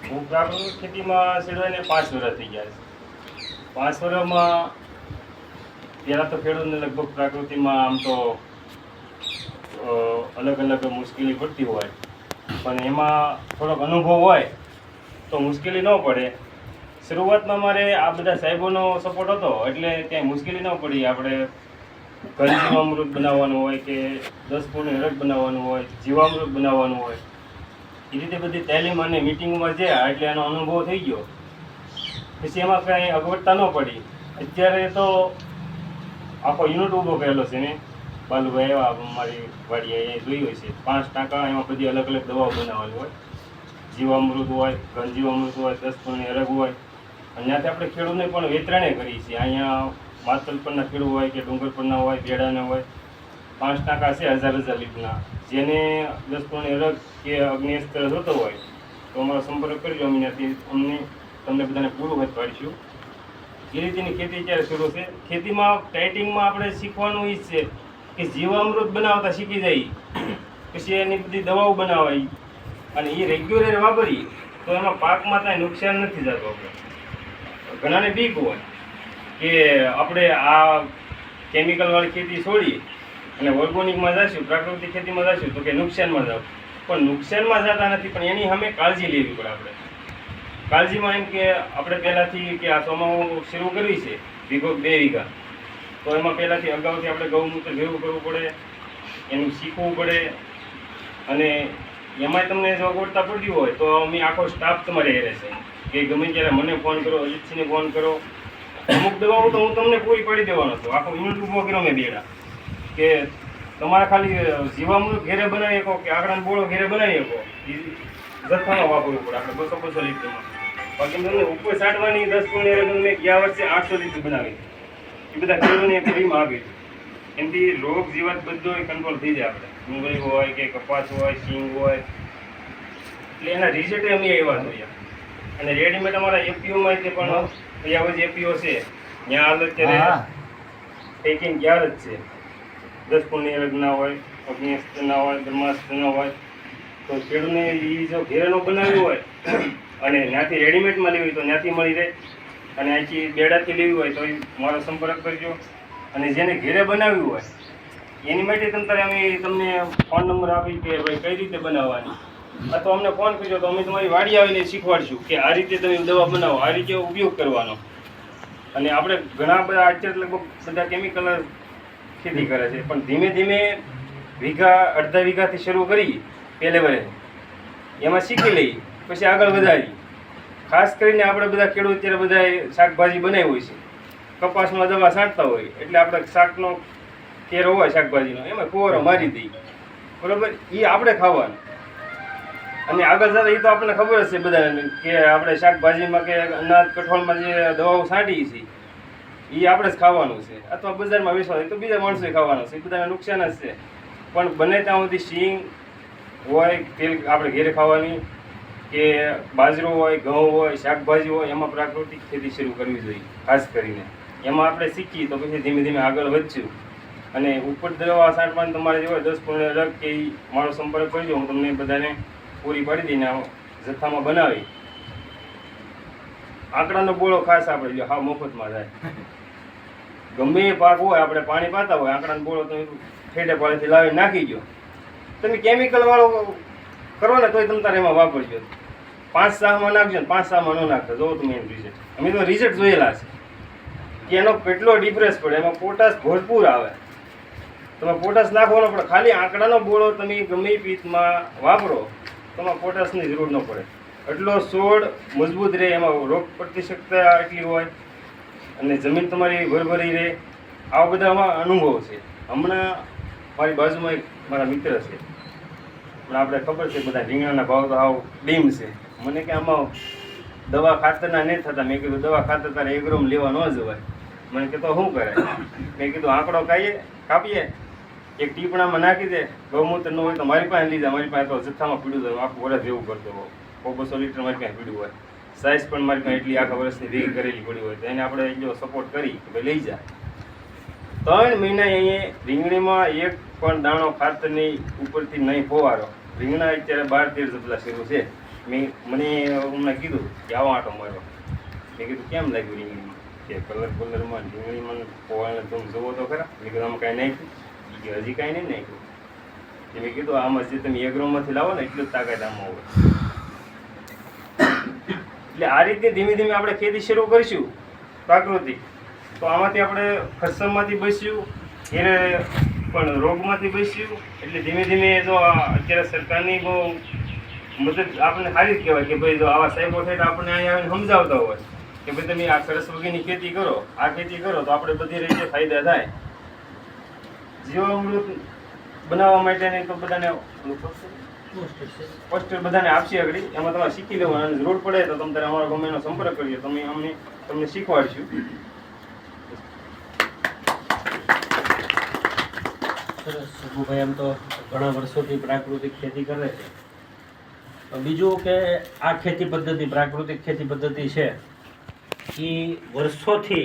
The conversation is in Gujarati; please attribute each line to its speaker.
Speaker 1: હું પ્રાકૃતિક ખેતીમાં છેડવાઈને 5 વર્ષ થઈ ગયા છે. 5 વર્ષમાં પહેલાં તો ખેડૂતને લગભગ પ્રાકૃતિમાં આમ તો અલગ અલગ મુશ્કેલી પડતી હોય, પણ એમાં થોડોક અનુભવ હોય તો મુશ્કેલી ન પડે. શરૂઆતમાં મારે આ બધા સાહેબોનો સપોર્ટ હતો એટલે ક્યાંય મુશ્કેલી ન પડી. આપણે ઘર જીવામૃત બનાવવાનું હોય કે 10 પૂર્ણ રગ બનાવવાનું હોય, જીવામૃત બનાવવાનું હોય, એ રીતે બધી તાલીમ અને મિટિંગમાં જ્યાં એટલે એનો અનુભવ થઈ ગયો. પછી એમાં કાંઈ અગવડતા ન પડી. અત્યારે તો આખો યુનિટ ઊભો કરેલો છે ને બાલુભાઈ એવા મારી વાડી અહીંયા જોઈ હોય છે. 5 ટાંકા એમાં બધી અલગ અલગ દવાઓ બનાવવાની હોય. જીવામૃત હોય, ઘન જીવામૃત હોય, 10 પૂર્ણ રગ હોય, અને ત્યાંથી આપણે ખેડૂતને પણ વેતરણે કરીએ છીએ. અહીંયા માતલ પરના ખેડૂત હોય કે ડુંગર પરના હોય, બેડાના હોય. 5 ટાંકા છે 1000 લીટરના. જેને 10 પૂર્ણ રગ કે અગ્નિસ્ત્ર જોતો હોય તો અમારો સંપર્ક કરજો. અમને તમને બધાને પૂરું હોય પાડીશું. એ રીતેની ખેતી અત્યારે શરૂ છે. ખેતીમાં ટાઇટિંગમાં આપણે શીખવાનું એ જ છે કે જીવામૃત બનાવતા શીખી જાય, પછી એની બધી દવાઓ બનાવાય અને એ રેગ્યુલર વાપરીએ તો એમાં પાકમાં કાંઈ નુકસાન નથી જતું. આપણે ઘણાને બીક હોય કે આપણે આ કેમિકલવાળી ખેતી છોડીએ અને ઓર્ગોનિકમાં જઈશું, પ્રાકૃતિક ખેતીમાં જઈશું તો કે નુકસાનમાં જાવ. પણ નુકસાનમાં જતા નથી, પણ એની સામે કાળજી લેવી પડે. આપણે કાળજીમાં એમ કે આપણે પહેલાંથી કે આ ચોમાસું શરૂ કરવી છે 2 વીઘા, તો એમાં પહેલાંથી અગાઉથી આપણે ગૌમૂત્ર ભેગું કરવું પડે, એનું શીખવું પડે. અને એમાંય તમને જો અગવડતા પડતી હોય તો અમે આખો સ્ટાફ તમારે એ રહેશે કે ગમે ત્યારે મને ફોન કરો, અજીતસિંહને ફોન કરો. અમુક દવાઓ તો હું તમને પૂરી પાડી દેવાનો છું. આખો યુનિટ ઊભો કર્યો મેં બેડા કે તમારે ખાલી જીવામૃત ઘેરે બનાવી શકો કે આંકડાનો બોળો ઘેરે બનાવી શકો, જથ્થામાં વાપરવું પડે. આપણે 200 લીટરમાં. બાકી તમને ઉપર છાંટવાની 10 પૂર્ણ રગ મેં ગયા વર્ષે 800 લીટર બનાવી. એ બધા ખેડૂતોને ફ્રીમાં આપી. એનાથી રોગ જીવાત બધો કંટ્રોલ થઈ જાય. આપણે ડુંગળી હોય કે કપાસ હોય, સિંગ હોય, એટલે એના રિઝલ્ટ અમે એવા જોઈએ. અને રેડીમેડ અમારા એપીઓમાં તે પણ અહીંયા જ એપીઓ છે, ત્યાં હાલ અત્યારે પેકિંગ ક્યારે જ છે. 10 પૂર્ણ રગના હોય, અગ્નિસ્ત્રના હોય, બ્રહ્માસ્ત્રના હોય. તો ખેડૂતને એ જો ઘેરેનો બનાવ્યું હોય અને ત્યાંથી રેડીમેડમાં લેવી હોય તો ત્યાંથી મળી રહે, અને અહીંથી બેડાથી લેવી હોય તો મારો સંપર્ક કરજો. અને જેને ઘેરે બનાવ્યું હોય એની માટે અમે તમને ફોન નંબર આપી કે ભાઈ કઈ રીતે બનાવવાની, અથવા અમને ફોન કરજો તો અમે તમારી વાડી આવીને શીખવાડશું કે આ રીતે તમે દવા બનાવો, આ રીતે ઉપયોગ કરવાનો. અને આપણે ઘણા બધા અત્યારે લગભગ બધા કેમિકલ ખેતી કરે છે, પણ ધીમે ધીમે વીઘા અડધા વીઘાથી શરૂ કરી પહેલે વરે એમાં શીખી લઈએ, પછી આગળ વધારી. ખાસ કરીને આપણે બધા ખેડૂત અત્યારે બધા શાકભાજી બનાવી હોય છે, કપાસમાં દવા છાંટતા હોય એટલે આપણે શાકનો કેરો હોય શાકભાજીનો એમાં કુંવરો મારી દઈએ, બરાબર. એ આપણે ખાવાનું. અને આગળ જતા એ તો આપણને ખબર જ છે બધાને કે આપણે શાકભાજીમાં કે અનાજ કઠોળમાં જે દવાઓ છાંટીએ છીએ એ આપણે જ ખાવાનું છે, અથવા બજારમાં વેચવા તો બીજા માણસોએ ખાવાનું છે. એ બધાને નુકસાન જ છે. પણ બને ત્યાં સુધી સિંગ હોય, તેલ આપણે ઘેરે ખાવાની, કે બાજરો હોય, ઘઉં હોય, શાકભાજી હોય, એમાં પ્રાકૃતિક ખેતી શરૂ કરવી જોઈએ. ખાસ કરીને એમાં આપણે શીખીએ તો પછી ધીમે ધીમે આગળ વધશું. અને ઉપર દવા છાંટવાની તમારે જે હોય 10 પૂર્ણ રગ કે મારો સંપર્ક કરજો, હું તમને બધાને પૂરી પાડી દઈને જથ્થામાં બનાવી. આંકડાનો બોળો ખાસ આપણે જો હા મફતમાં થાય. ગમે એ પાક હોય આપણે પાણી પાતા હોય, આંકડાનો બોળો તમે ઠેડે પાણીથી લાવી નાખી ગયો. તમે કેમિકલ વાળો કરો ને તોય તમે તારે એમાં વાપરજો. 5 સાહમાં નાખજો ને 5 સાહમાં ન નાખતા. જોવો તમે એનું રિઝલ્ટ. અમે તો રિઝલ્ટ જોયેલા છે કે એનો કેટલો ડિફરન્સ પડે. એમાં પોટાશ ભરપૂર આવે. તમે પોટાશ નાખવાનો પડે. ખાલી આંકડાનો બોળો તમે ગમે એ પીતમાં વાપરો તમારે પોટાશની જરૂર ન પડે. એટલો છોડ મજબૂત રહે, એમાં રોગ પ્રતિશક્તા એટલી હોય, અને જમીન તમારી ભરભરી રહે. આવા બધામાં અનુભવ છે. હમણાં મારી બાજુમાં એક મારા મિત્ર છે, પણ આપણે ખબર છે બધા રીંગણાના ભાવ તો આવ ડીમ છે. મને કે આમાં દવા ખાતરના નહીં થતા. મેં કીધું દવા ખાતર તારે એગ્રોમ લેવા ન જવાય. મને કીધું શું કરે? મેં કીધું આંકડો કાપીએ, એક ટીપણામાં નાખી દે, ગૌમૂત્ર ન હોય તો મારી પાસે લીધા, મારી પાસે તો જથ્થામાં પીડ્યું હોય, આખું વર્ષ જેવું કરતો હોય, 200 લીટર મારી પાસે પીડ્યું હોય, સાઇઝ પણ મારી પાસે એટલી આખા વર્ષની ભેગી કરેલી પડી હોય, તો એને આપણે જો સપોર્ટ કરી કે ભાઈ લઈ જા. 3 મહિના અહીંયા રીંગણીમાં એક પણ દાણો ખાતરની ઉપરથી નહીં ફોવારો. રીંગણા અત્યારે 12-13 જેટલા શરૂ છે. મને હમણાં કીધું કે આવો આંટો મારો. મેં કીધું કેમ લાગ્યું રીંગણીમાં કે કલરમાં રીંગણીમાં પોવાળને તમે જુઓ તો ખરા. મેં કીધું આમાં કાંઈ નાખ્યું કે હજી કાંઈ નહીં નાખ્યું. મેં કીધું આમાં જે તમે એગ્રોમાંથી લાવો ને એટલું જ તાકાત આમાં હોય. એટલે આ રીતે ધીમે ધીમે આપણે ખેતી શરૂ કરીશું પ્રાકૃતિક, તો આમાંથી આપણે ખર્ચમાંથી બચ્યું, ઘેરે પણ રોગમાંથી બચ્યું. એટલે ધીમે ધીમે જો અત્યારે સરકારની બહુ મદદ આપણને સારી જ કહેવાય કે ભાઈ જો આવા સાહેબો થાય તો આપણને અહીંયા આવીને સમજાવતા હોય કે ભાઈ તમે આ સરસ વગેરેની ખેતી કરો, આ ખેતી કરો તો આપણે બધી રીતે ફાયદા થાય. જીવામૃત બનાવવા માટેની તો બધાને પોસ્ટર બધાને આપશે આગળ, એમાં તમારે શીખી લેવાનું. અને જરૂર પડે તો તમે તારે અમારા ગમેનો સંપર્ક કરીએ, તમને શીખવાડશું.
Speaker 2: સરસ. સગુભાઈ એમ તો ઘણા વર્ષોથી પ્રાકૃતિક ખેતી કરે છે. બીજું કે આ ખેતી પદ્ધતિ પ્રાકૃતિક ખેતી પદ્ધતિ છે એ વર્ષોથી